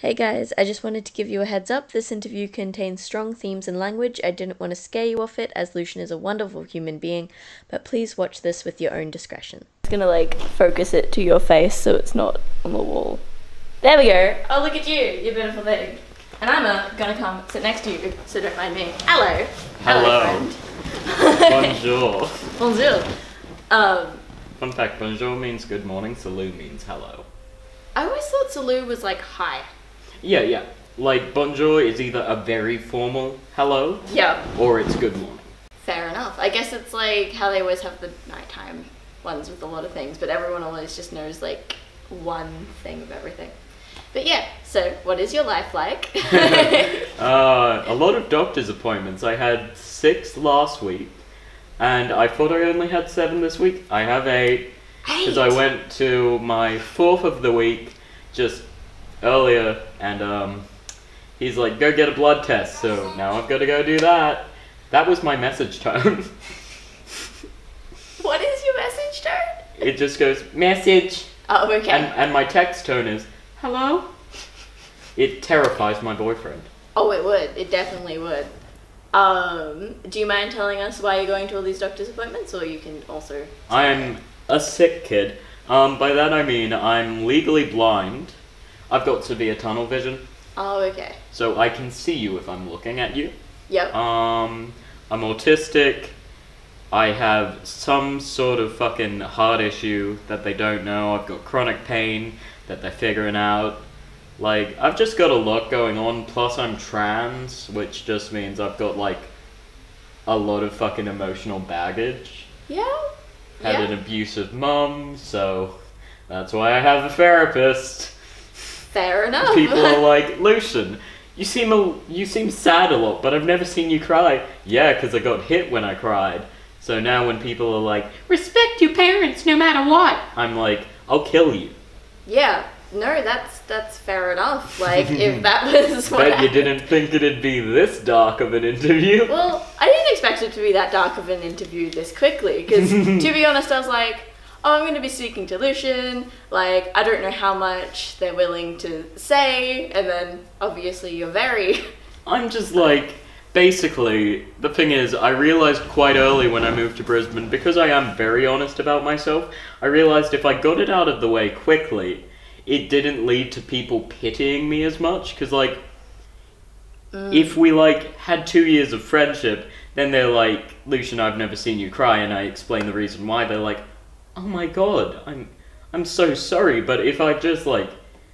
Hey guys, I just wanted to give you a heads up. This interview contains strong themes and language. I didn't want to scare you off it, as Lucian is a wonderful human being, but please watch this with your own discretion. I'm gonna focus it to your face so it's not on the wall. There we go. Oh, look at you, you beautiful thing. And I'm gonna come sit next to you, so don't mind me. Hello. Hello. Friend. Bonjour. Bonjour. Fun fact, bonjour means good morning, salut means hello. I always thought salut was like hi. Yeah. Like, bonjour is either a very formal hello, Yeah. or it's good morning. Fair enough. I guess it's like how they always have the nighttime ones with a lot of things, but everyone always just knows like one thing of everything. But yeah, so what is your life like? A lot of doctor's appointments. I had 6 last week, and I thought I only had 7 this week. I have 8, because I went to my 4th of the week just earlier, and he's like, go get a blood test, so now I've got to go do that. That was my message tone. What is your message tone? It just goes, message. Oh, okay. And my text tone is, hello? It terrifies my boyfriend. Oh, it would. It definitely would. Do you mind telling us why you're going to all these doctor's appointments, or you can also... I'm a sick kid. By that I mean I'm legally blind. I've got severe tunnel vision. Oh, okay. So I can see you if I'm looking at you. Yep. I'm autistic. I have some sort of fucking heart issue that they don't know. I've got chronic pain that they're figuring out. Like, I've just got a lot going on, plus I'm trans, which just means I've got, like, a lot of fucking emotional baggage. Yeah. Had an abusive mum, so that's why I have a therapist. Fair enough. People are like, Lucian, you seem sad a lot, but I've never seen you cry. Yeah, because I got hit when I cried. So now when people are like, respect your parents no matter what, I'm like, I'll kill you. Yeah. No, that's fair enough. Like, if that was what Bet you didn't think it'd be this dark of an interview. Well, I didn't expect it to be that dark of an interview this quickly, because to be honest, I was like, oh, I'm going to be speaking to Lucian, like, I don't know how much they're willing to say, and then, obviously, you're very... I'm just like, basically, the thing is, I realised quite early when I moved to Brisbane, because I am very honest about myself, I realised if I got it out of the way quickly, it didn't lead to people pitying me as much, because, like, if we, like, had 2 years of friendship, then they're like, Lucian, I've never seen you cry, and I explain the reason why, they're like, oh my god, I'm so sorry, but if I just, like,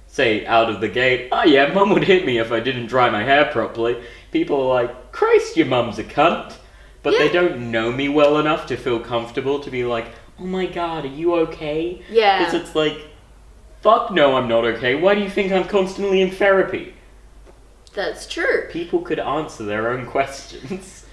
say out of the gate, oh yeah, mum would hit me if I didn't dry my hair properly, people are like, Christ, your mum's a cunt, but they don't know me well enough to feel comfortable to be like, oh my god, are you okay? Yeah. Because it's like, fuck no, I'm not okay. Why do you think I'm constantly in therapy? That's true. People could answer their own questions.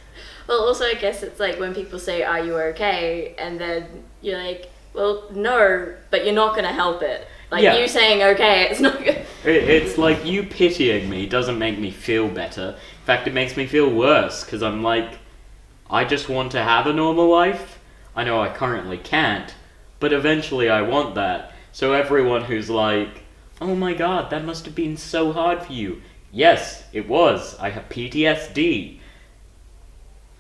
Well, also, I guess it's like when people say, are you okay? And then you're like, well, no, but you're not going to help it. Like, you saying okay, it's not good. It's like, you pitying me doesn't make me feel better. In fact, it makes me feel worse, because I'm like, I just want to have a normal life. I know I currently can't, but eventually I want that. So everyone who's like, oh my god, that must have been so hard for you. Yes, it was. I have PTSD.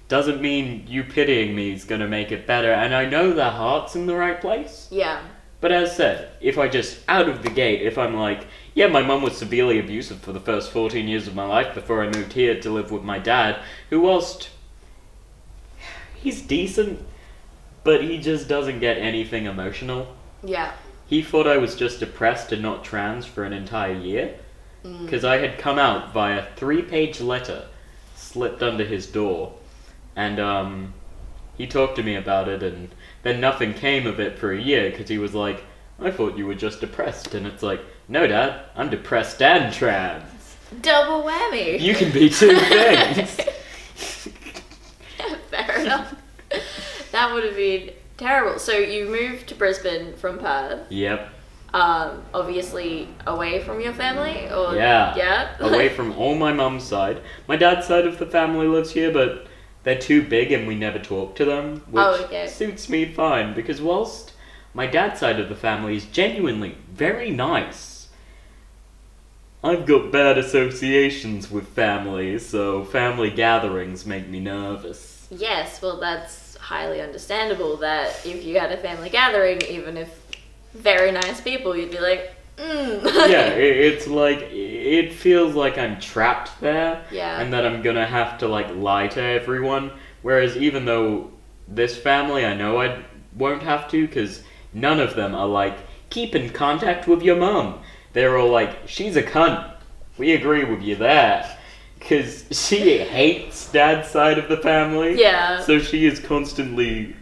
Doesn't mean you pitying me is going to make it better, and I know their heart's in the right place. Yeah. But as said, if I just, out of the gate, if I'm like, yeah, my mum was severely abusive for the first 14 years of my life before I moved here to live with my dad, who whilst he's decent, but he just doesn't get anything emotional. Yeah. He thought I was just depressed and not trans for an entire year, because I had come out via 3-page letter slipped under his door, and he talked to me about it, and then nothing came of it for a year, because he was like, I thought you were just depressed, and it's like, no dad, I'm depressed and trans. Double whammy. You can be 2 things. Fair enough. That would have been terrible. So you moved to Brisbane from Perth. Yep. Obviously away from your family, or yeah, away from all my mum's side. My dad's side of the family lives here, but they're too big and we never talk to them, which suits me fine, because whilst my dad's side of the family is genuinely very nice, I've got bad associations with family, so family gatherings make me nervous. Yes, well, that's highly understandable that if you had a family gathering, even if very nice people, you'd be like, Yeah, it's like, it feels like I'm trapped there, Yeah. and that I'm gonna have to, like, lie to everyone, whereas even though this family, I know I won't have to, because none of them are like, keep in contact with your mum. They're all like, she's a cunt. We agree with you there. Because she hates Dad's side of the family. Yeah. So she is constantly,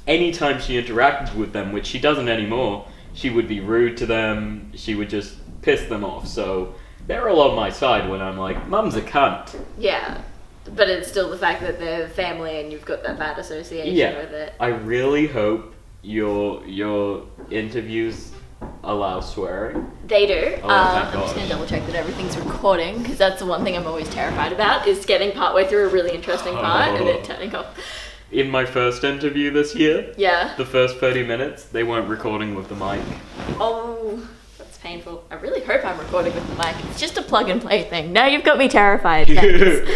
anytime she interacted with them, which she doesn't anymore, she would be rude to them. She would just piss them off. So they're all on my side when I'm like, Mum's a cunt. Yeah. But it's still the fact that they're family and you've got that bad association with it. I really hope your interviews allow swearing. They do. Oh, thank I'm God. just going to double check that everything's recording, because that's the one thing I'm always terrified about, is getting partway through a really interesting part and then turning off. In my first interview this year, Yeah. the first 30 minutes, they weren't recording with the mic. Oh, that's painful. I really hope I'm recording with the mic. It's just a plug and play thing. Now you've got me terrified. Thanks.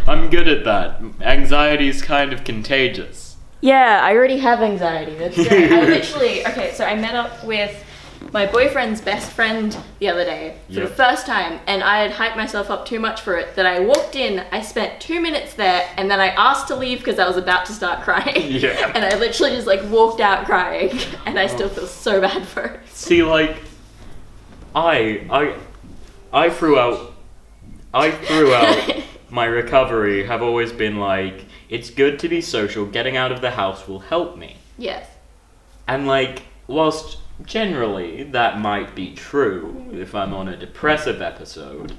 I'm good at that. Anxiety's kind of contagious. Yeah, I already have anxiety. That's great. I literally, okay, so I met up with my boyfriend's best friend the other day for the first time, and I had hyped myself up too much for it that I walked in, I spent 2 minutes there, and then I asked to leave because I was about to start crying. Yeah. And I literally just like walked out crying, and I still feel so bad for it. See, like, I throughout my recovery have always been like, it's good to be social, getting out of the house will help me. Yes. And like, whilst generally that might be true if I'm on a depressive episode,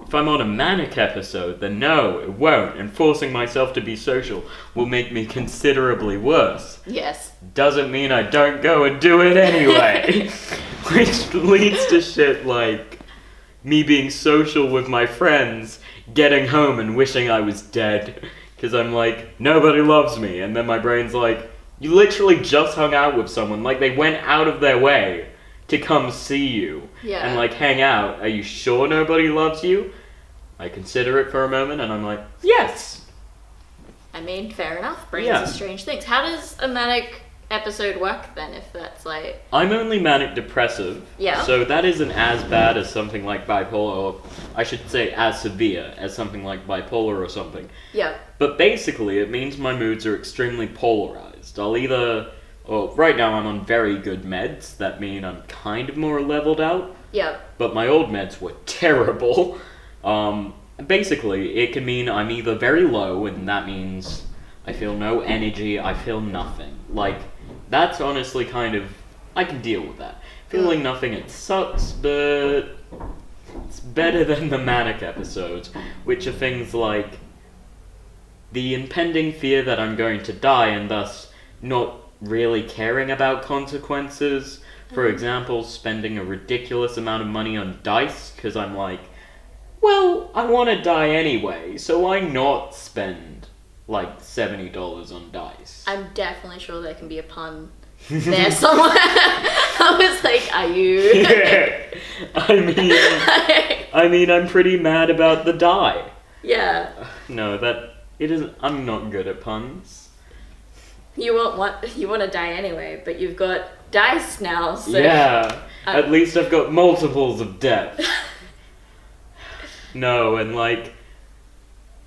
if I'm on a manic episode, then no, it won't, and forcing myself to be social will make me considerably worse. Yes. Doesn't mean I don't go and do it anyway. Which leads to shit like me being social with my friends, getting home and wishing I was dead. Because I'm like, nobody loves me. And then my brain's like, you literally just hung out with someone. Like, they went out of their way to come see you. Yeah. And, like, hang out. Are you sure nobody loves you? I consider it for a moment, and I'm like, yes! I mean, fair enough. Brains Yeah. are strange things. How does a manic episode work then, if that's like... I'm only manic depressive. Yeah. So that isn't as bad as something like bipolar, or I should say as severe as something like bipolar or something. Yeah. But basically, it means my moods are extremely polarized. I'll either... Well, right now I'm on very good meds, that mean I'm kind of more leveled out. Yeah. But my old meds were terrible. Basically, it can mean I'm either very low, and that means I feel no energy, I feel nothing. Like, that's honestly kind of... I can deal with that. Feeling nothing, it sucks, but... it's better than the manic episodes, which are things like the impending fear that I'm going to die, and thus not really caring about consequences. For example, spending a ridiculous amount of money on dice, because I'm like, well, I want to die anyway, so why not spend like $70 on dice? I'm definitely sure there can be a pun there somewhere. I was like, are you? Yeah. I mean, I'm pretty mad about the die. Yeah. No, it isn't. I'm not good at puns. You want to die anyway, but you've got dice now, so... Yeah, at least I've got multiples of death. No, and like...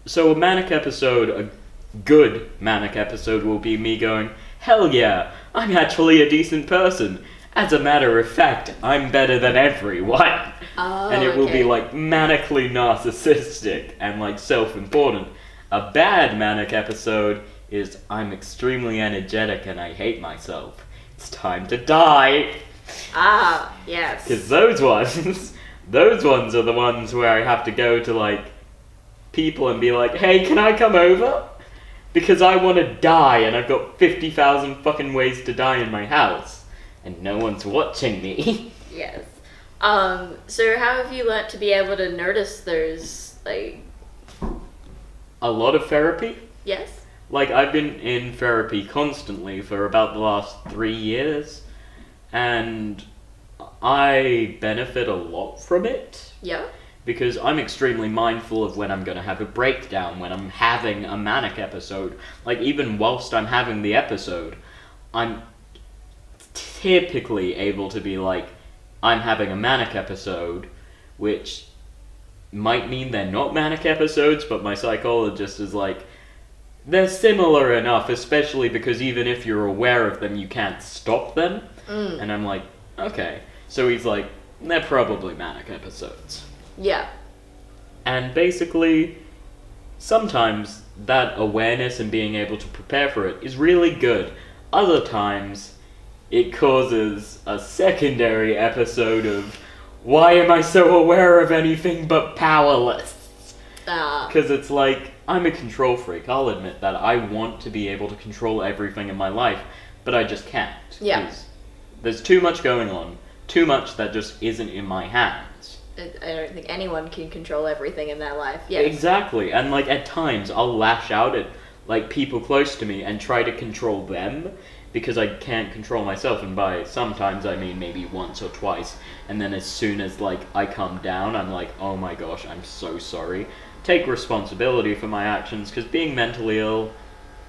So a manic episode, a good manic episode will be me going, hell yeah, I'm actually a decent person. As a matter of fact, I'm better than everyone. Oh, and it will be okay. like manically narcissistic and like self-important. A bad manic episode is I'm extremely energetic and I hate myself. It's time to die. Ah, yes. Because those ones are the ones where I have to go to like people and be like, hey, can I come over? Because I want to die and I've got 50,000 fucking ways to die in my house. And no one's watching me. Yes. So how have you learnt to be able to notice those, like... A lot of therapy. Yes? Like, I've been in therapy constantly for about the last 3 years, and I benefit a lot from it. Yeah. Because I'm extremely mindful of when I'm going to have a breakdown, when I'm having a manic episode. Like, even whilst I'm having the episode, I'm typically able to be like, I'm having a manic episode, which might mean they're not manic episodes, but my psychologist is like, they're similar enough, especially because even if you're aware of them, you can't stop them. And I'm like, okay. So he's like, they're probably manic episodes. Yeah. And basically, sometimes that awareness and being able to prepare for it is really good. Other times, it causes a secondary episode of, why am I so aware of anything but powerless? Because it's like, I'm a control freak, I'll admit that. I want to be able to control everything in my life, but I just can't. Yeah. There's too much going on, too much that just isn't in my hands. I don't think anyone can control everything in their life. Yes. Exactly, and like at times I'll lash out at like people close to me and try to control them because I can't control myself, and by sometimes I mean maybe once or twice, and then as soon as like I come down, I'm like, oh my gosh, I'm so sorry. Take responsibility for my actions, because being mentally ill,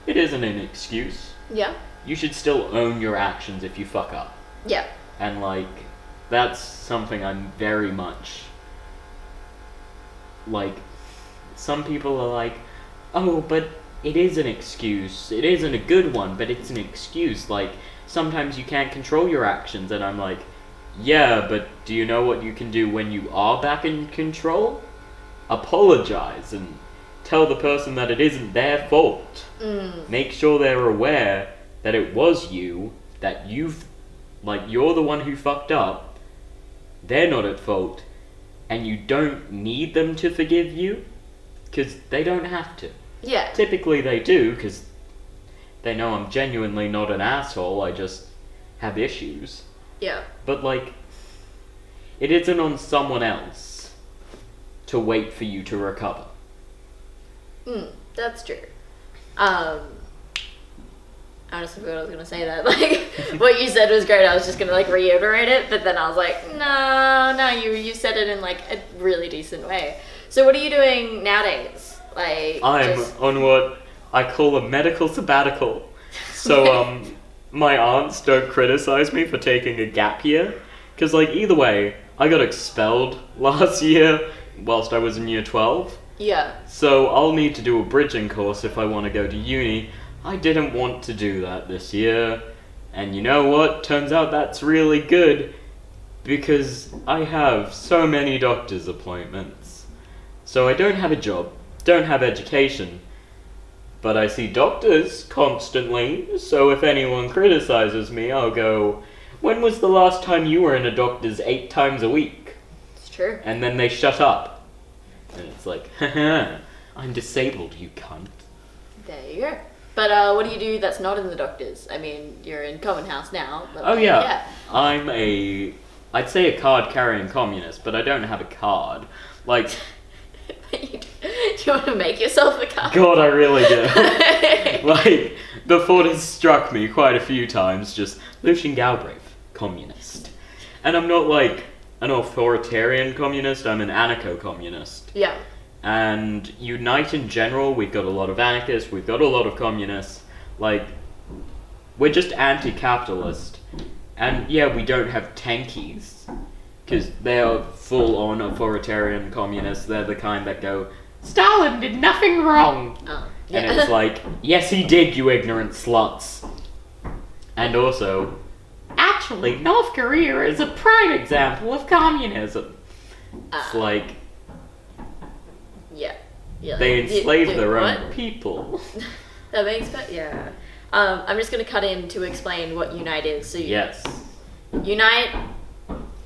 it isn't an excuse. Yeah. You should still own your actions if you fuck up. Yeah. And like, that's something I'm very much, like, some people are like, oh, but it is an excuse. It isn't a good one, but it's an excuse. Like, sometimes you can't control your actions, and I'm like, yeah, but do you know what you can do when you are back in control? Apologize and tell the person that it isn't their fault. Make sure they're aware that it was you, that you're the one who fucked up. They're not at fault, and you don't need them to forgive you, because they don't have to. Yeah. Typically they do, because they know I'm genuinely not an asshole, I just have issues. Yeah. But, like, it isn't on someone else to wait for you to recover. That's true. I honestly forgot I was gonna say that. Like, what you said was great. I was just gonna like reiterate it, but then I was like, no, you said it in like a really decent way. So what are you doing nowadays? Like, I'm on what I call a medical sabbatical. So my aunts don't criticize me for taking a gap year, because like either way, I got expelled last year whilst I was in year 12. Yeah. So I'll need to do a bridging course if I want to go to uni. I didn't want to do that this year, and you know what? Turns out that's really good, because I have so many doctor's appointments. So I don't have a job, don't have education, but I see doctors constantly, so if anyone criticizes me, I'll go, when was the last time you were in a doctor's 8 times a week? It's true. And then they shut up. And it's like, haha, I'm disabled, you cunt. There you go. But what do you do that's not in the doctors? I mean, you're in Common House now. But Oh yeah. I'm I'd say a card-carrying communist, but I don't have a card. Like, Do you want to make yourself a card? God, I really do. Like, the thought has struck me quite a few times, just, Lucian Galbraith, communist. And I'm not like an authoritarian communist, I'm an anarcho-communist. Yeah. And Unite in general, we've got a lot of anarchists, we've got a lot of communists. Like, we're just anti-capitalist. And yeah, we don't have tankies, because they're full-on authoritarian communists. They're the kind that go, Stalin did nothing wrong! Oh, yeah. And it's like, yes he did, you ignorant sluts. And also, actually, North Korea is a prime example of communism. It's like, yeah. they enslave their what? own people. That makes sense. Yeah. I'm just gonna cut in to explain what Unite is. So Yes. Unite,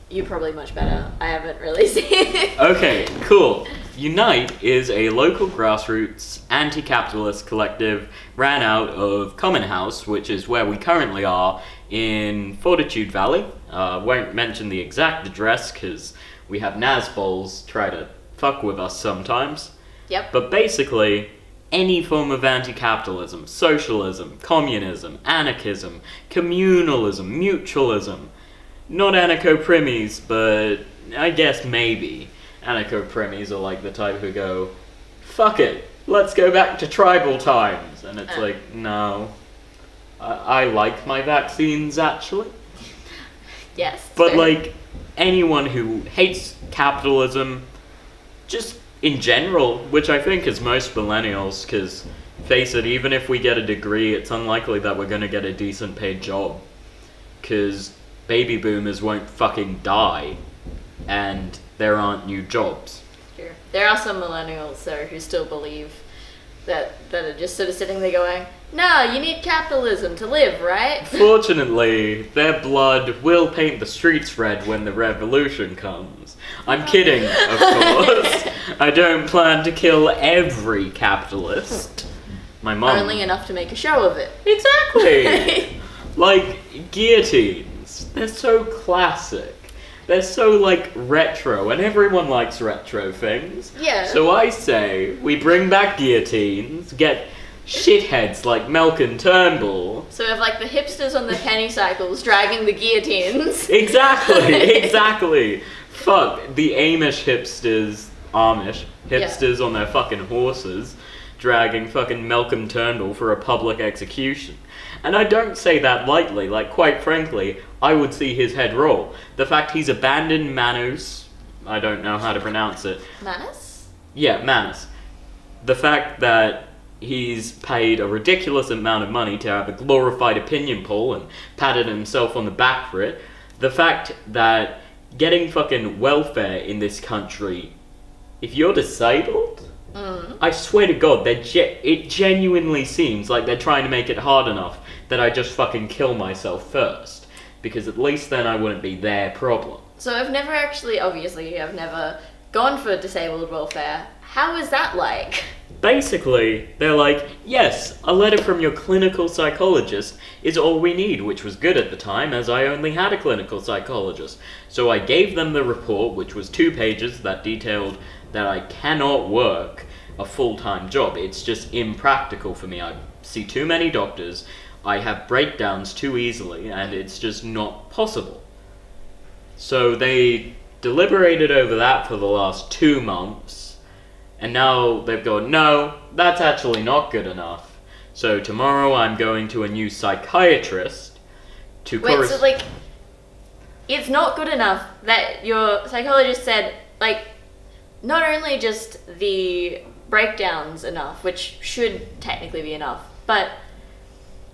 you're probably much better. I haven't really seen it. Okay, cool. Unite is a local grassroots anti-capitalist collective ran out of Common House, which is where we currently are in Fortitude Valley. Won't mention the exact address because we have Nazbols try to fuck with us sometimes. Yep. But basically, any form of anti-capitalism, socialism, communism, anarchism, communalism, mutualism, not anacoprimes, but I guess maybe anacoprimes are like the type who go, fuck it, let's go back to tribal times. And it's like, no. I like my vaccines, actually. Yes. But, like, anyone who hates capitalism, just in general, which I think is most millennials, because, face it, even if we get a degree, it's unlikely that we're going to get a decent paid job. Because baby boomers won't fucking die, and there aren't new jobs. Sure. There are some millennials, though, who still believe that are just sort of sitting there going, no, you need capitalism to live, right? Fortunately, their blood will paint the streets red when the revolution comes. I'm kidding, of course. I don't plan to kill every capitalist. My mom... Only enough to make a show of it. Exactly! Like, guillotines. They're so classic. They're so, like, retro, and everyone likes retro things. Yeah. So I say, we bring back guillotines, get shitheads like Malcolm Turnbull. So we have, like, the hipsters on the penny cycles dragging the guillotines. Exactly. Fuck, the Amish hipsters on their fucking horses, dragging fucking Malcolm Turnbull for a public execution. And I don't say that lightly, like, quite frankly, I would see his head roll. The fact he's abandoned Manus, I don't know how to pronounce it. Manus? Yeah, Manus. The fact that he's paid a ridiculous amount of money to have a glorified opinion poll and patted himself on the back for it. The fact that getting fucking welfare in this country, if you're disabled, I swear to God, it genuinely seems like they're trying to make it hard enough that I just fucking kill myself first. Because at least then I wouldn't be their problem. So I've never I've never gone for disabled welfare. How is that like? Basically, they're like, yes, a letter from your clinical psychologist is all we need, which was good at the time, as I only had a clinical psychologist. So I gave them the report, which was 2 pages, that detailed that I cannot work a full-time job. It's just impractical for me. I see too many doctors, I have breakdowns too easily, and it's just not possible. So they deliberated over that for the last 2 months, and now they've gone, no, that's actually not good enough. So tomorrow I'm going to a new psychiatrist to... Wait, so like, it's not good enough that your psychologist said, like, not only just the breakdowns enough, which should technically be enough, but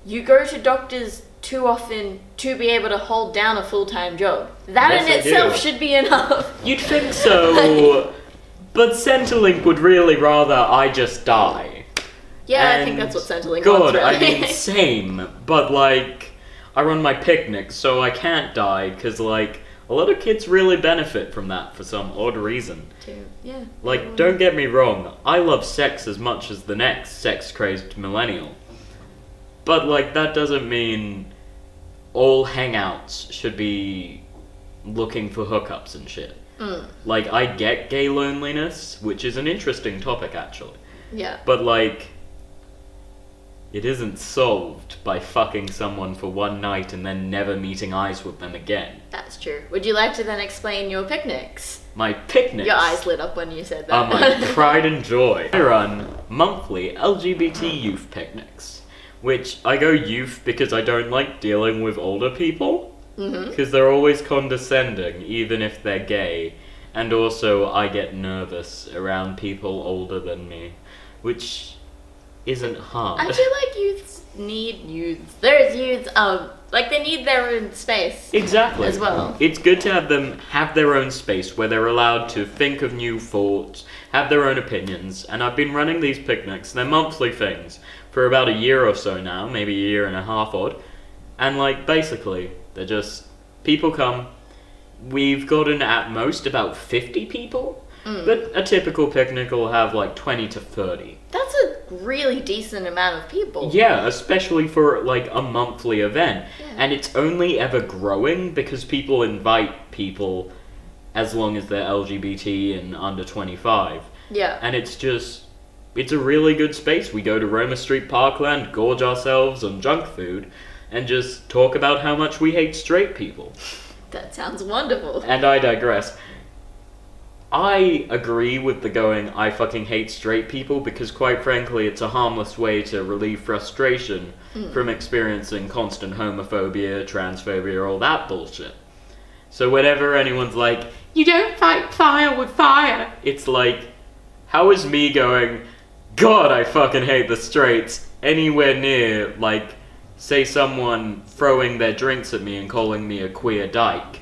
you go to doctors too often to be able to hold down a full-time job. That Yes, in I itself do. should be enough. You'd think so, but Centrelink would really rather I just die. Yeah, I And think that's what Centrelink God, wants, really. I mean, same, but like, I run my picnics, so I can't die, because like, a lot of kids really benefit from that for some odd reason. Yeah. Like, don't get me wrong, I love sex as much as the next sex-crazed millennial. But, like, that doesn't mean all hangouts should be looking for hookups and shit. Like, I get gay loneliness, which is an interesting topic, actually. Yeah. But, like, it isn't solved by fucking someone for one night and then never meeting eyes with them again. That's true. Would you like to then explain your picnics? My picnics Your eyes lit up when you said that. are my pride and joy. I run monthly LGBT youth picnics, which I go youth because I don't like dealing with older people. Because they're always condescending, even if they're gay. And also, I get nervous around people older than me, which isn't hard. I feel like youths need youths. There's youths, like they need their own space. Exactly. As well. It's good to have them have their own space where they're allowed to think of new thoughts, have their own opinions, and I've been running these picnics, they're monthly things, for about a year or so now, maybe a year and a half odd, and like, basically, they're just, people come, we've gotten at most about 50 people, but a typical picnic will have like 20 to 30. That's a really decent amount of people. Yeah, especially for like a monthly event. Yeah. And it's only ever growing because people invite people as long as they're LGBT and under 25. Yeah. And it's a really good space. We go to Roma Street Parkland, gorge ourselves on junk food, and just talk about how much we hate straight people. That sounds wonderful. And I digress. I agree with the going, I fucking hate straight people, because quite frankly, it's a harmless way to relieve frustration from experiencing constant homophobia, transphobia, all that bullshit. So whenever anyone's like, you don't fight fire with fire, it's like, how is me going, God, I fucking hate the straights, anywhere near, like, say someone throwing their drinks at me and calling me a queer dyke?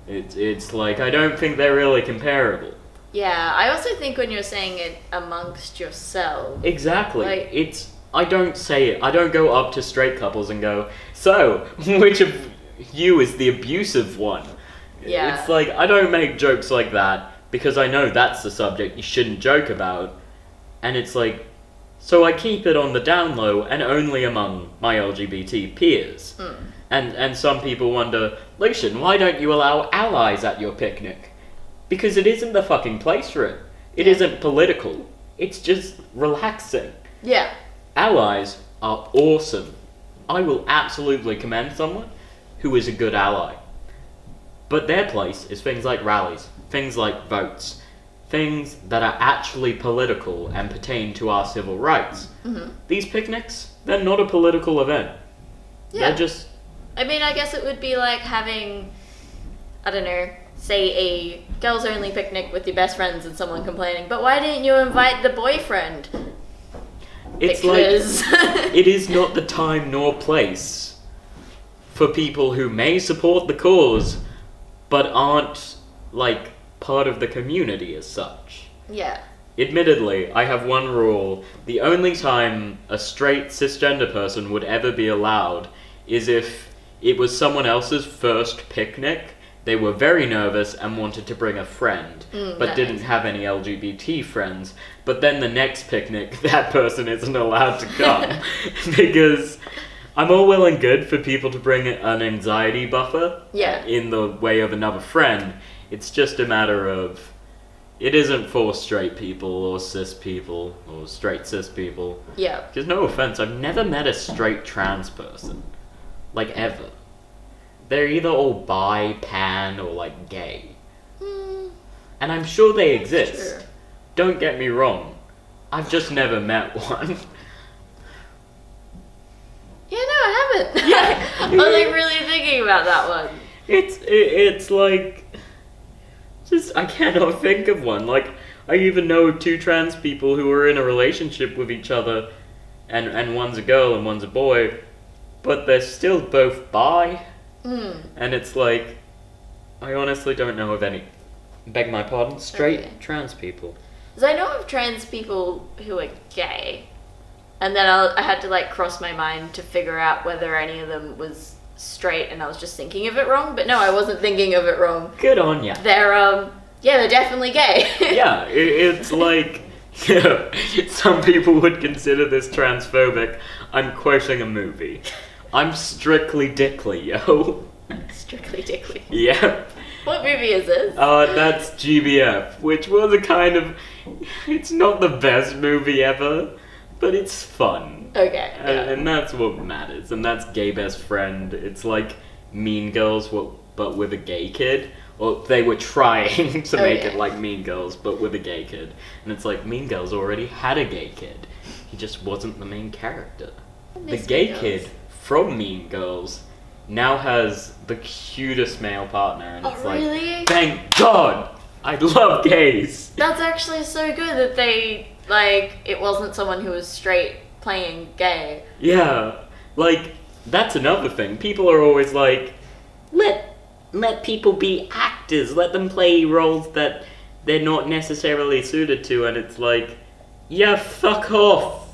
It's like, I don't think they're really comparable. Yeah, I also think when you're saying it amongst yourself. Exactly. Like, I don't say it. I don't go up to straight couples and go, so, which of you is the abusive one? Yeah. It's like, I don't make jokes like that because I know that's the subject you shouldn't joke about. And it's like, so I keep it on the down low and only among my LGBT peers. And some people wonder, Lucian, why don't you allow allies at your picnic? Because it isn't the fucking place for it. It isn't political. It's just relaxing. Yeah. Allies are awesome. I will absolutely commend someone who is a good ally. But their place is things like rallies, things like votes, things that are actually political and pertain to our civil rights. These picnics, they're not a political event. Yeah. They're just... I mean, I guess it would be like having, I don't know, say a girls-only picnic with your best friends and someone complaining, but why didn't you invite the boyfriend? It's Because... like, it is not the time nor place for people who may support the cause, but aren't, like, part of the community as such. Yeah. Admittedly, I have one rule. The only time a straight cisgender person would ever be allowed is if it was someone else's first picnic, they were very nervous and wanted to bring a friend, but didn't have any LGBT friends. But then the next picnic, that person isn't allowed to come. Because I'm all well and good for people to bring an anxiety buffer in the way of another friend. It's just a matter of, it isn't for straight people or cis people or straight cis people. Yeah. Because no offense, I've never met a straight trans person. Like, ever. They're either all bi, pan, or, like, gay. And I'm sure they exist. Sure. Don't get me wrong. I've just never met one. Yeah, no, I haven't. Yeah. I was, like, really thinking about that one. It's like... Just, I cannot think of one. Like, I even know two trans people who are in a relationship with each other, and one's a girl and one's a boy, but they're still both bi. And it's like, I honestly don't know of any, beg my pardon, straight trans people. Because I know of trans people who are gay, and then I had to, like, cross my mind to figure out whether any of them was straight, and I was just thinking of it wrong, but no, I wasn't thinking of it wrong. Good on ya. They're, they're definitely gay. Yeah, it's like, some people would consider this transphobic. I'm quoting a movie. I'm strictly dickly, yo. Strictly dickly. Yeah. What movie is this? That's GBF, which was a kind of, it's not the best movie ever, but it's fun. Okay. And that's what matters, and that's Gay Best Friend. It's like Mean Girls, but with a gay kid. Or they were trying to make it like Mean Girls, but with a gay kid. And it's like, Mean Girls already had a gay kid. He just wasn't the main character. The gay kid from Mean Girls now has the cutest male partner, and it's really? like, thank God! I love gays! That's actually so good that they, like, it wasn't someone who was straight playing gay. Yeah, like, that's another thing. People are always like, let people be actors, let them play roles that they're not necessarily suited to, and it's like, yeah, fuck off!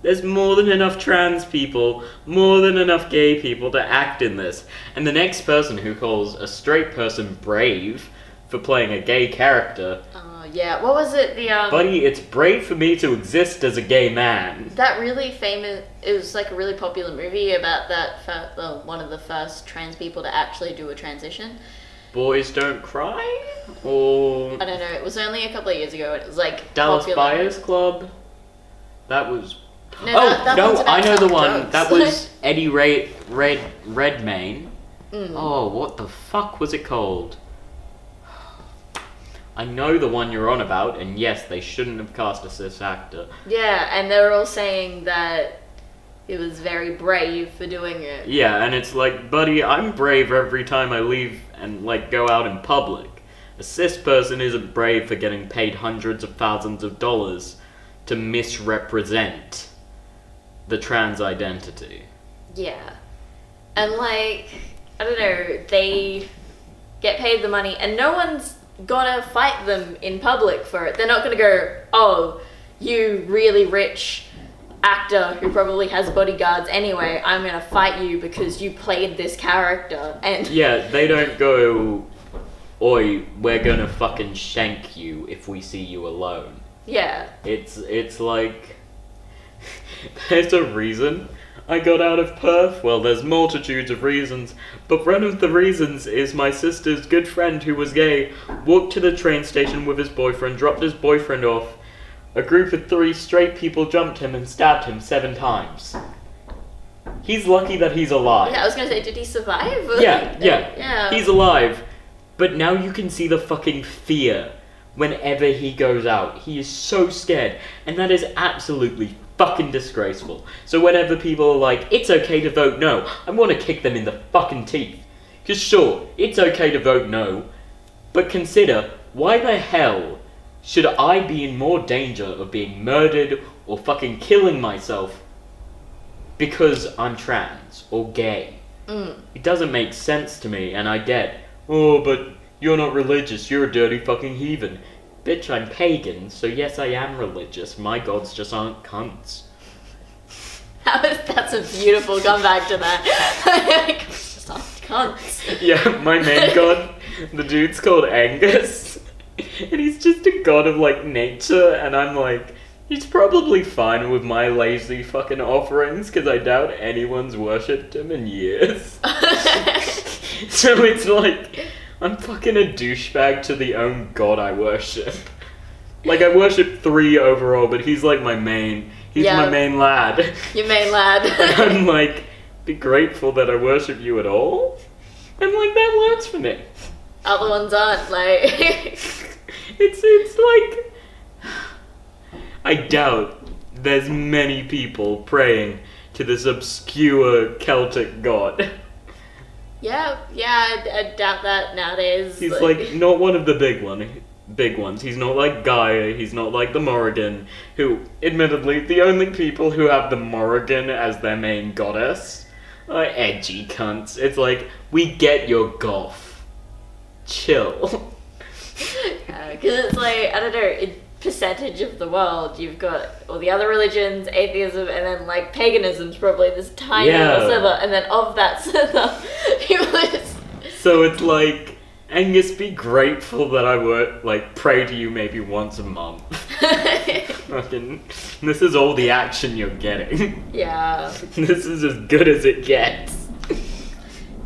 There's more than enough trans people, more than enough gay people to act in this. And the next person who calls a straight person brave for playing a gay character... yeah, what was it, Buddy, it's brave for me to exist as a gay man. That really famous... It was, like, a really popular movie about that... one of the first trans people to actually do a transition. Boys Don't Cry? Or... I don't know, it was only a couple of years ago, and it was, like, Dallas popular. Buyers Club? That was... No, that no, one's about I know the one. drugs. That was Eddie Redmayne. Oh, what the fuck was it called? I know the one you're on about, and yes, they shouldn't have cast a cis actor. Yeah, and they were all saying that it was very brave for doing it. Yeah, and it's like, buddy, I'm brave every time I leave and, like, go out in public. A cis person isn't brave for getting paid hundreds of thousands of dollars to misrepresent the trans identity. Yeah. And, like, I don't know, they get paid the money, and no one's gonna fight them in public for it. They're not gonna go, oh, you really rich actor who probably has bodyguards anyway, I'm gonna fight you because you played this character. And yeah, they don't go, oi, we're gonna fucking shank you if we see you alone. Yeah. It's like, there's a reason I got out of Perth. Well, there's multitudes of reasons, but one of the reasons is my sister's good friend who was gay walked to the train station with his boyfriend, dropped his boyfriend off. A group of 3 straight people jumped him and stabbed him 7 times. He's lucky that he's alive. Yeah, I was gonna say, did he survive? Yeah. He's alive. But now you can see the fucking fear whenever he goes out. He is so scared, and that is absolutely fucking disgraceful. So whenever people are like, it's okay to vote no, I want to kick them in the fucking teeth. Because sure, it's okay to vote no, but consider, why the hell should I be in more danger of being murdered or fucking killing myself because I'm trans or gay? It doesn't make sense to me, and I get, oh, but you're not religious, you're a dirty fucking heathen. Bitch, I'm pagan, so yes, I am religious. My gods just aren't cunts. That's a beautiful comeback to that. Just aren't cunts. Yeah, my main god, the dude's called Angus, and he's just a god of, like, nature, and I'm like, he's probably fine with my lazy fucking offerings, because I doubt anyone's worshipped him in years. So it's like, I'm fucking a douchebag to the own god I worship. Like, I worship 3 overall, but he's like my main. He's my main lad. Your main lad. And I'm like, be grateful that I worship you at all. And like, that works for me. Other ones aren't, like... It's like... I doubt there's many people praying to this obscure Celtic god. Yeah, I doubt that nowadays. He's like not one of the big ones. He's not like Gaia, he's not like the Morrigan, who, admittedly, the only people who have the Morrigan as their main goddess are edgy cunts. It's like, we get your goth. Chill. Because it's like, I don't know, in percentage of the world, you've got all the other religions, atheism, and then like paganism's probably this tiny little sliver, and then of that sliver, So it's like, Angus, be grateful that I pray to you maybe once a month. Fucking, this is all the action you're getting. Yeah. This is as good as it gets.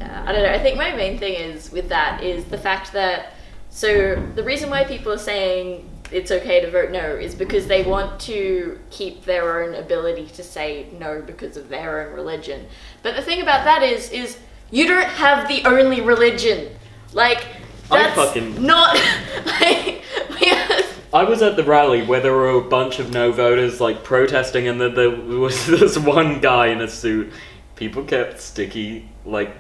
Yeah, I don't know, I think my main thing is with that is the fact that, so the reason why people are saying it's okay to vote no is because they want to keep their own ability to say no because of their own religion. But the thing about that is you don't have the only religion. Like, that's not... Like, I was at the rally where there were a bunch of no voters like protesting, and then there was this one guy in a suit. People kept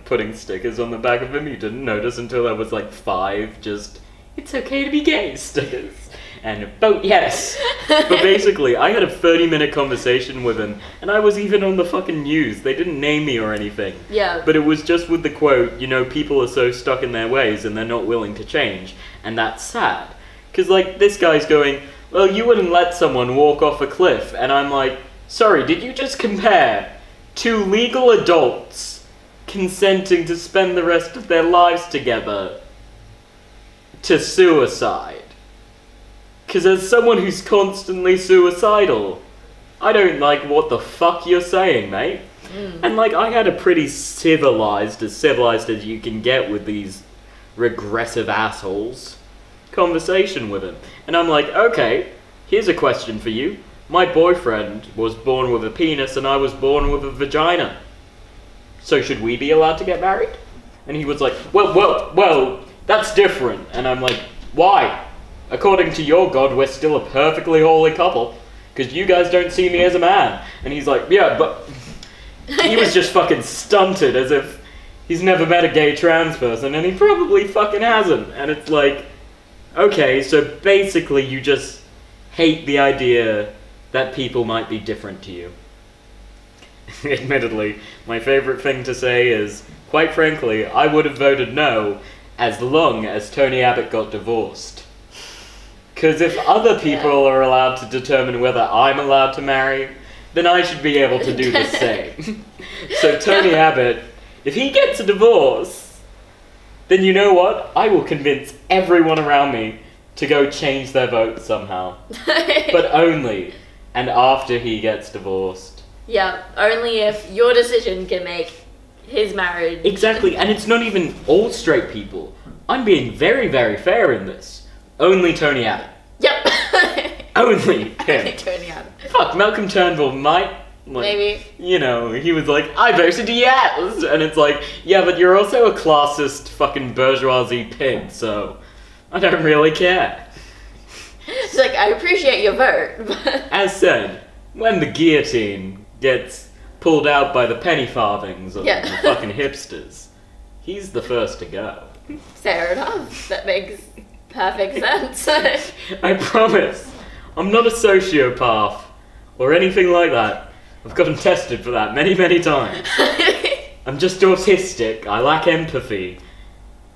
putting stickers on the back of him. You didn't notice until there was like 5 just, it's okay to be gay stickers. And vote yes. But basically, I had a 30-minute conversation with him, and I was even on the fucking news. They didn't name me or anything. Yeah. But it was just with the quote, you know, people are so stuck in their ways and they're not willing to change. And that's sad. Because, like, this guy's going, well, you wouldn't let someone walk off a cliff. And I'm like, sorry, did you just compare 2 legal adults consenting to spend the rest of their lives together to suicide? Because as someone who's constantly suicidal, I don't like what the fuck you're saying, mate. And like, I had a pretty civilized as you can get with these regressive assholes, conversation with him. And I'm like, okay, here's a question for you. My boyfriend was born with a penis and I was born with a vagina. So should we be allowed to get married? And he was like, well, that's different. And I'm like, why? According to your God, we're still a perfectly holy couple. Because you guys don't see me as a man. And he's like, yeah, but... He was just fucking stunted as if he's never met a gay trans person, and he probably fucking hasn't. And it's like, okay, so basically you just hate the idea that people might be different to you. Admittedly, my favorite thing to say is, quite frankly, I would have voted no as long as Tony Abbott got divorced. Because if other people are allowed to determine whether I'm allowed to marry, then I should be able to do the same. So Tony Abbott, if he gets a divorce, then you know what? I will convince everyone around me to go change their vote somehow. But only and after he gets divorced. Yeah, only if your decision can make his marriage. Exactly, and it's not even all straight people. I'm being very, very fair in this. Only Tony Abbott. Yep. Only him. Only Tony Abbott. Fuck, Malcolm Turnbull might... Like, maybe. You know, he was like, I voted yes! And it's like, yeah, but you're also a classist fucking bourgeoisie pig, so I don't really care. It's like, I appreciate your vote, but... As said, when the guillotine gets pulled out by the penny farthings of the fucking hipsters, he's the first to go. Fair enough. That makes perfect sense. I promise, I'm not a sociopath or anything like that. I've gotten tested for that many, many times. I'm just autistic, I lack empathy,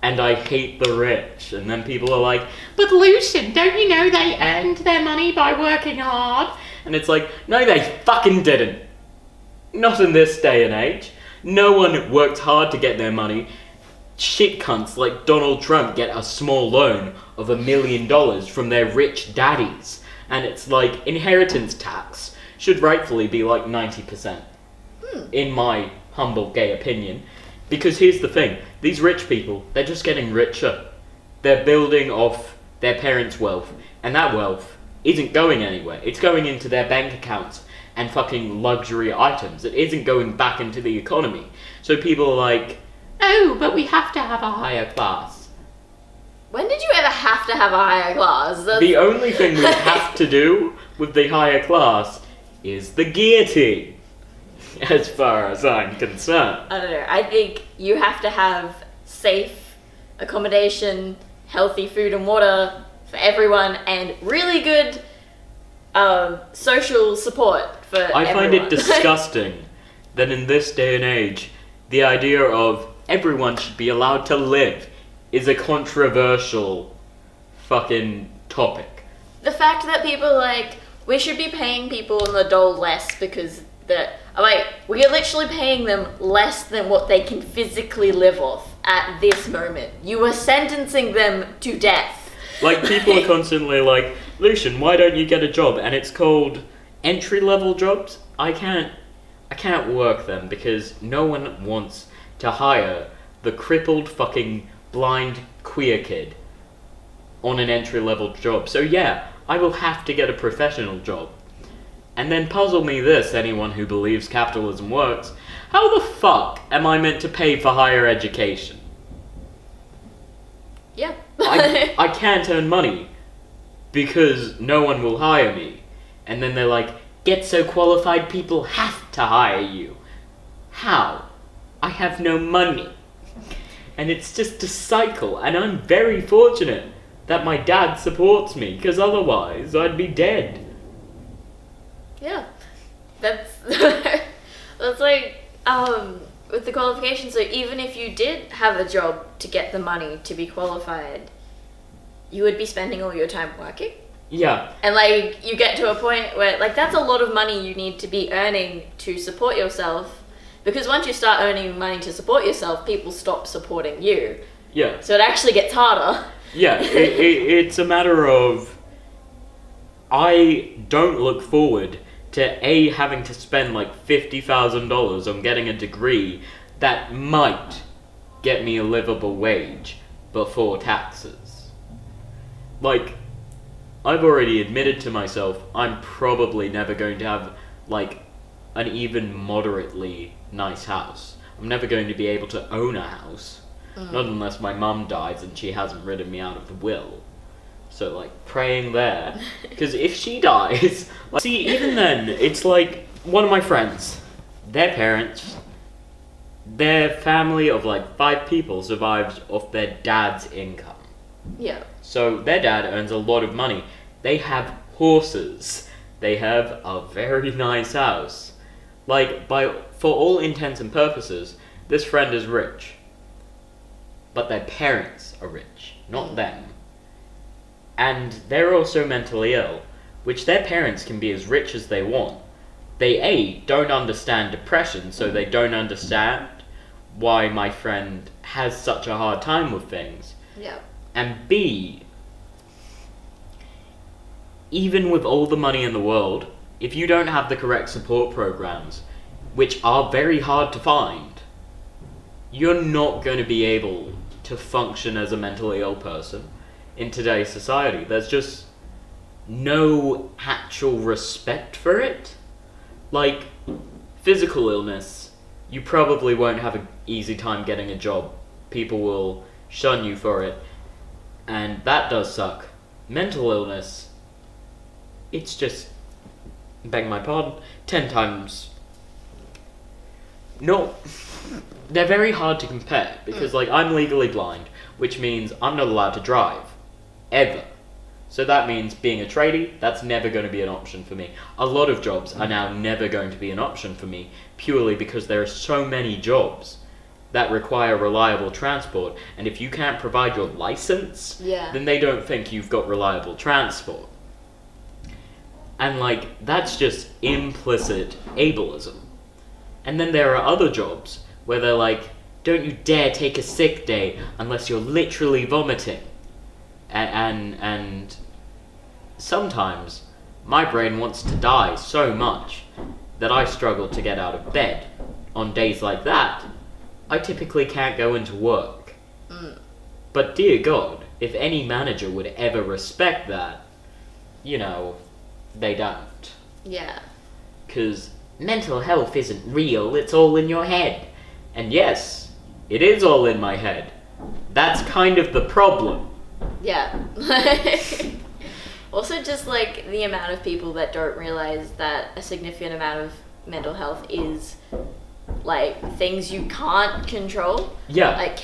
and I hate the rich. And then people are like, but Lucian, don't you know they earned their money by working hard? And it's like, no they fucking didn't. Not in this day and age. No one worked hard to get their money. Shit cunts like Donald Trump get a small loan of $1 million from their rich daddies. And it's like, inheritance tax should rightfully be like 90%. In my humble gay opinion. Because here's the thing, these rich people, they're just getting richer. They're building off their parents' wealth, and that wealth isn't going anywhere. It's going into their bank accounts and fucking luxury items. It isn't going back into the economy. So people are like, oh, but we have to have a higher class. When did you ever have to have a higher class? The only thing we have to do with the higher class is the guillotine. As far as I'm concerned. I don't know. I think you have to have safe accommodation, healthy food and water for everyone, and really good social support for everyone. I find it disgusting that in this day and age, the idea of everyone should be allowed to live is a controversial fucking topic. The fact that people are like, we should be paying people in the dole less because we are literally paying them less than what they can physically live off at this moment. You are sentencing them to death. Like, people are constantly like, Lucian, why don't you get a job? And it's called entry-level jobs. I can't work them because no one wants to hire the crippled fucking blind queer kid on an entry-level job. So yeah, I will have to get a professional job. And then puzzle me this, anyone who believes capitalism works, how the fuck am I meant to pay for higher education? Yeah. I can't earn money because no one will hire me. And then they're like, get so qualified people have to hire you. How? I have no money. And it's just a cycle, and I'm very fortunate that my dad supports me, because otherwise I'd be dead. Yeah, that's that's like with the qualification. So even if you did have a job to get the money to be qualified, you would be spending all your time working. Yeah. And like you get to a point where like that's a lot of money you need to be earning to support yourself, because once you start earning money to support yourself, people stop supporting you. Yeah. So it actually gets harder. Yeah, it's a matter of I don't look forward to having to spend like $50,000 on getting a degree that might get me a livable wage before taxes. Like, I've already admitted to myself I'm probably never going to have like an even moderately nice house. I'm never going to be able to own a house. Not unless my mum dies and she hasn't written me out of the will. So, like, praying there. Because if she dies... Like, see, even then, it's like, one of my friends, their parents, their family of, like, 5 people survives off their dad's income. Yeah. So, their dad earns a lot of money. They have horses. They have a very nice house. Like, for all intents and purposes, this friend is rich. But their parents are rich, not them. And they're also mentally ill, which their parents can be as rich as they want. They, don't understand depression, so they don't understand why my friend has such a hard time with things. Yeah. And B, even with all the money in the world, if you don't have the correct support programs, which are very hard to find, you're not going to be able to function as a mentally ill person in today's society. There's just no actual respect for it. Like, physical illness, you probably won't have an easy time getting a job. People will shun you for it, and that does suck. Mental illness, it's just, beg my pardon, 10 times. No, they're very hard to compare, because, like, I'm legally blind, which means I'm not allowed to drive. Ever. So that means being a tradie, that's never going to be an option for me. A lot of jobs are now never going to be an option for me, purely because there are so many jobs that require reliable transport, and if you can't provide your license, then they don't think you've got reliable transport. And, like, that's just implicit ableism. And then there are other jobs where they're like, don't you dare take a sick day unless you're literally vomiting. And sometimes my brain wants to die so much that I struggle to get out of bed. On days like that, I typically can't go into work. But dear God, if any manager would ever respect that, you know, they don't. Yeah. Because mental health isn't real, it's all in your head. And yes, it is all in my head. That's kind of the problem. Yeah. Also, just like the amount of people that don't realize that a significant amount of mental health is like things you can't control. Yeah. Like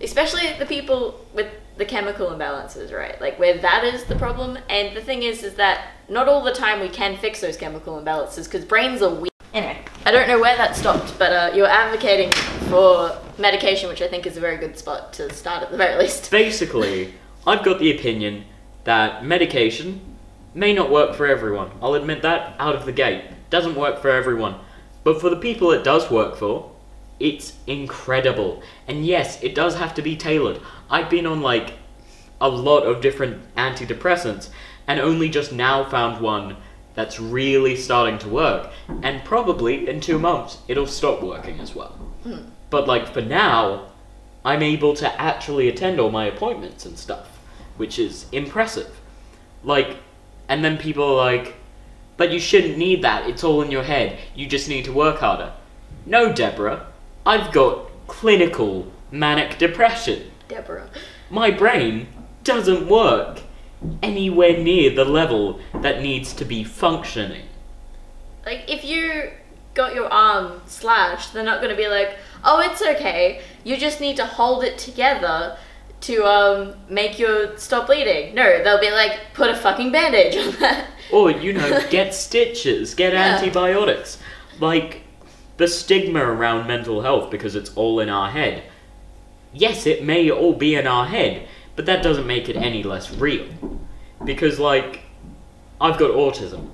especially the people with the chemical imbalances, right? Like where that is the problem. And the thing is that not all the time we can fix those chemical imbalances because brains are weak. Anyway, I don't know where that stopped, but you're advocating for medication, which I think is a very good spot to start at the very least. Basically, I've got the opinion that medication may not work for everyone. I'll admit that out of the gate. Doesn't work for everyone. But for the people it does work for, it's incredible. And yes, it does have to be tailored. I've been on like a lot of different antidepressants and only just now found one that's really starting to work. And probably in 2 months, it'll stop working as well. But like for now, I'm able to actually attend all my appointments and stuff, which is impressive. Like, and then people are like, but you shouldn't need that, it's all in your head, you just need to work harder. No, Deborah, I've got clinical manic depression. Deborah. My brain doesn't work anywhere near the level that needs to be functioning. Like, if you got your arm slashed, they're not going to be like, oh, it's okay, you just need to hold it together to make you stop bleeding. No, they'll be like, put a fucking bandage on that. Or, you know, get stitches, get antibiotics. Like, the stigma around mental health because it's all in our head. Yes, it may all be in our head, but that doesn't make it any less real. Because, like, I've got autism.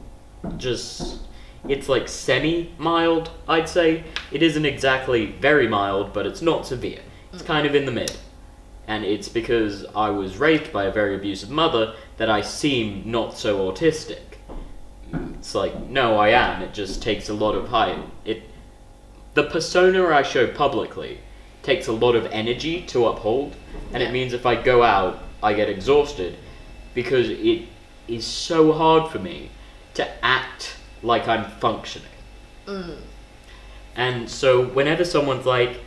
Just, it's like semi-mild, I'd say. It isn't exactly very mild, but it's not severe. It's kind of in the mid. And it's because I was raised by a very abusive mother that I seem not so autistic. It's like, no, I am. It just takes a lot of the persona I show publicly takes a lot of energy to uphold, and it means if I go out, I get exhausted, because it is so hard for me to act like I'm functioning. And so whenever someone's like,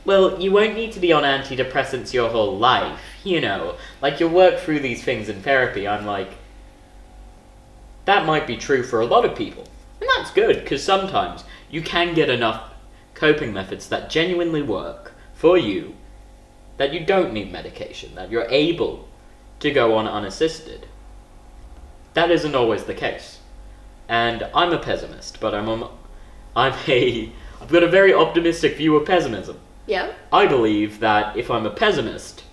well, you won't need to be on antidepressants your whole life, you know. Like, you'll work through these things in therapy. I'm like, that might be true for a lot of people. And that's good, because sometimes you can get enough coping methods that genuinely work for you that you don't need medication, that you're able to go on unassisted. That isn't always the case. And I'm a pessimist, but I've got a very optimistic view of pessimism. Yeah. I believe that if I'm a pessimist,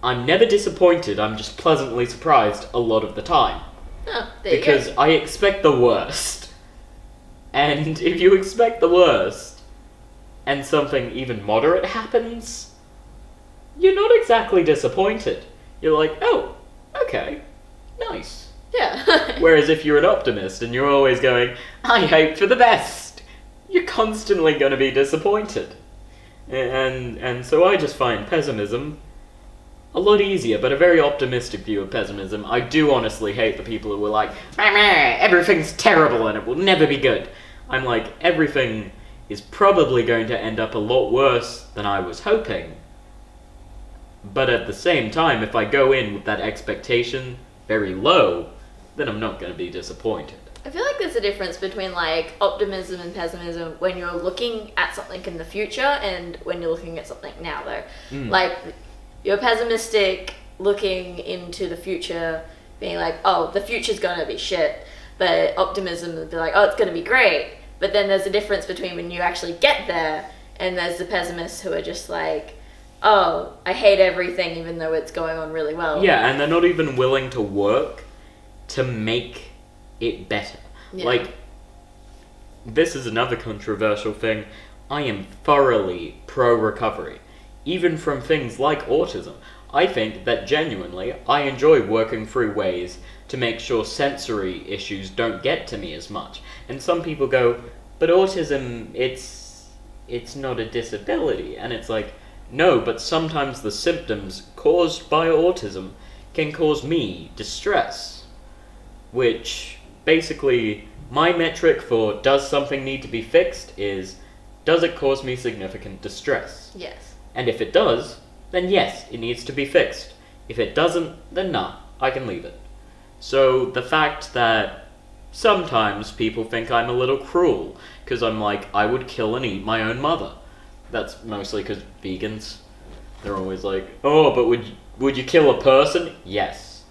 I'm never disappointed, I'm just pleasantly surprised a lot of the time. Oh, there you go. Because I expect the worst. And if you expect the worst, and something even moderate happens, you're not exactly disappointed. You're like, oh, okay, nice. Yeah. Whereas if you're an optimist and you're always going, I hope for the best, you're constantly going to be disappointed. And so I just find pessimism a lot easier, but a very optimistic view of pessimism. I do honestly hate the people who are like, meh, meh, everything's terrible and it will never be good. I'm like, everything is probably going to end up a lot worse than I was hoping. But at the same time, if I go in with that expectation very low, then I'm not going to be disappointed. I feel like there's a difference between like optimism and pessimism when you're looking at something in the future and when you're looking at something now, though. Like, you're pessimistic looking into the future, being like, oh, the future's gonna be shit. But optimism would be like, oh, it's gonna be great. But then there's a difference between when you actually get there and there's the pessimists who are just like, oh, I hate everything even though it's going on really well. Yeah, and they're not even willing to work to make it better. Yeah. Like, this is another controversial thing. I am thoroughly pro-recovery. Even from things like autism. I think that genuinely, I enjoy working through ways to make sure sensory issues don't get to me as much. And some people go, but autism, it's not a disability. And it's like, no, but sometimes the symptoms caused by autism can cause me distress. Which, basically, my metric for does something need to be fixed is, does it cause me significant distress? Yes. And if it does, then yes, it needs to be fixed. If it doesn't, then nah, I can leave it. So the fact that sometimes people think I'm a little cruel, because I'm like, I would kill and eat my own mother. That's mostly because vegans, they're always like, oh, but would you kill a person? Yes.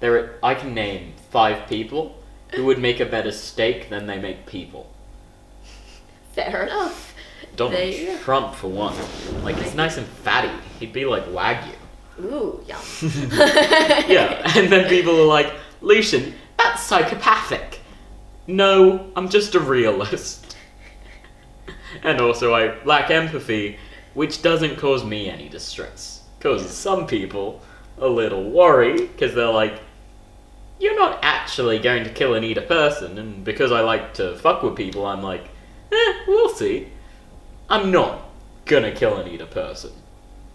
I can name 5 people who would make a better steak than they make people. Fair enough. Donald Trump, for one. Like, he's nice and fatty. He'd be like Wagyu. Ooh, yum. Yeah, and then people are like, Lucian, that's psychopathic. No, I'm just a realist. And also, I lack empathy, which doesn't cause me any distress. Causes some people a little worry, because they're like, you're not actually going to kill and eat a person, and because I like to fuck with people, I'm like, we'll see. I'm not gonna kill and eat a person.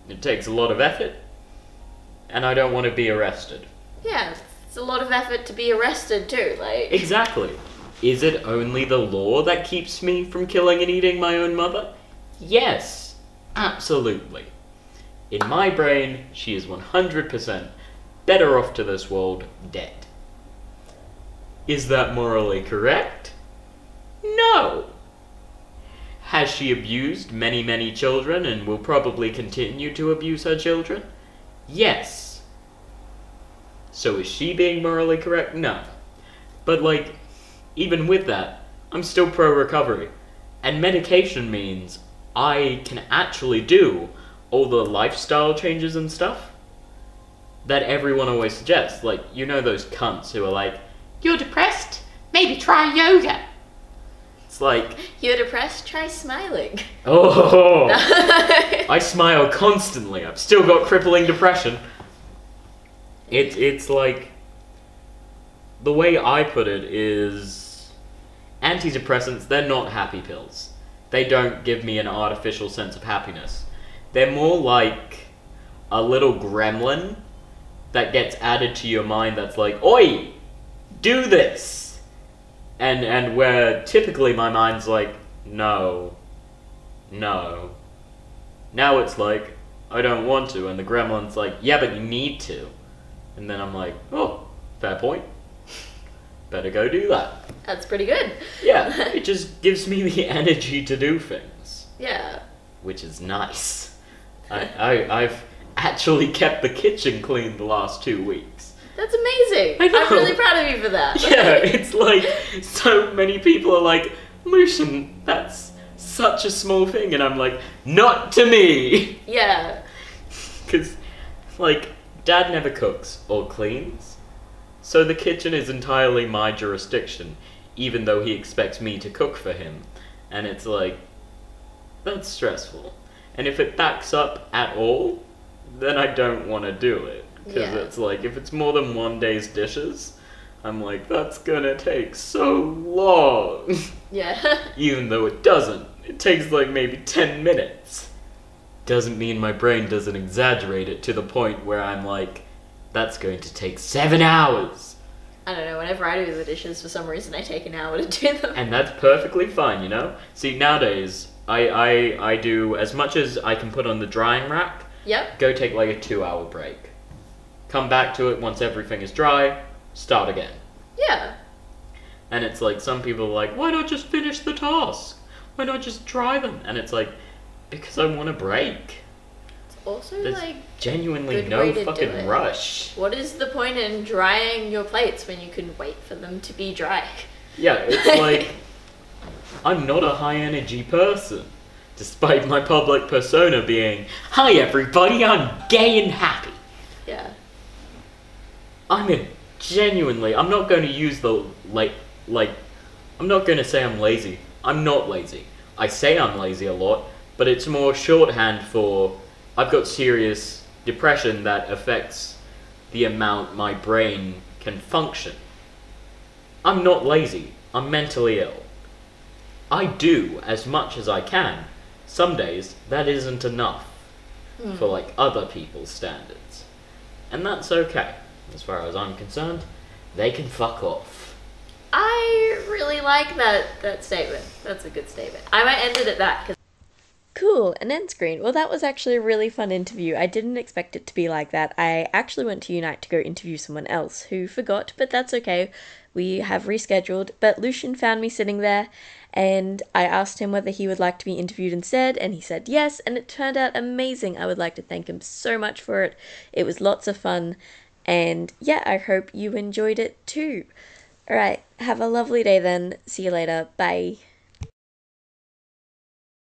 It takes a lot of effort, and I don't want to be arrested. Yeah, it's a lot of effort to be arrested too, like... Exactly. Is it only the law that keeps me from killing and eating my own mother? Yes, absolutely. In my brain, she is 100% better off to this world dead. Is that morally correct? No. Has she abused many, many children and will probably continue to abuse her children? Yes. So is she being morally correct? No. But, like, even with that, I'm still pro-recovery. And medication means I can actually do all the lifestyle changes and stuff that everyone always suggests. Like, you know those cunts who are like, you're depressed? Maybe try yoga. It's like... You're depressed? Try smiling. Oh! I smile constantly. I've still got crippling depression. It's like... The way I put it is... Antidepressants, they're not happy pills. They don't give me an artificial sense of happiness. They're more like a little gremlin that gets added to your mind that's like, oi! Do this! And where typically my mind's like, no, Now it's like, I don't want to, and the gremlin's like, yeah, but you need to. And then I'm like, oh, fair point. Better go do that. That's pretty good. Yeah, it just gives me the energy to do things. Yeah. Which is nice. I've actually kept the kitchen clean the last 2 weeks. That's amazing. I know. I'm really proud of you for that. Yeah, it's like, so many people are like, Lucian, that's such a small thing. And I'm like, not to me. Yeah. Because, like, Dad never cooks or cleans. So the kitchen is entirely my jurisdiction, even though he expects me to cook for him. And it's like, that's stressful. And if it backs up at all, then I don't want to do it. Because it's like, if it's more than one day's dishes, I'm like, that's gonna take so long. Yeah. Even though it doesn't. It takes like maybe 10 minutes. Doesn't mean my brain doesn't exaggerate it to the point where I'm like, that's going to take 7 hours. I don't know, whenever I do the dishes, for some reason I take an hour to do them. And that's perfectly fine, you know? See, nowadays, I do as much as I can put on the drying rack. Yep. Go take like a 2-hour break. Come back to it once everything is dry, start again. Yeah. And it's like, some people are like, why not just finish the task? Why not just dry them? And it's like, because I want a break. It's also There's like genuinely good no way to do fucking it. rush. What is the point in drying your plates when you can wait for them to be dry? Yeah, it's like, I'm not a high energy person. Despite my public persona being, hi everybody, I'm gay and happy. Yeah. I'm not going to use the, I'm not going to say I'm lazy. I'm not lazy. I say I'm lazy a lot, but it's more shorthand for, I've got serious depression that affects the amount my brain can function. I'm not lazy. I'm mentally ill. I do as much as I can. Some days, that isn't enough for, like, other people's standards. And that's okay. As far as I'm concerned, they can fuck off. I really like that statement. That's a good statement. I might end it at that. 'Cause Cool, an end screen. Well, that was actually a really fun interview. I didn't expect it to be like that. I actually went to Unite to go interview someone else who forgot, but that's okay. We have rescheduled, but Lucian found me sitting there, and I asked him whether he would like to be interviewed instead, and he said yes, and it turned out amazing. I would like to thank him so much for it. It was lots of fun, and yeah, I hope you enjoyed it too. Alright, have a lovely day then. See you later. Bye.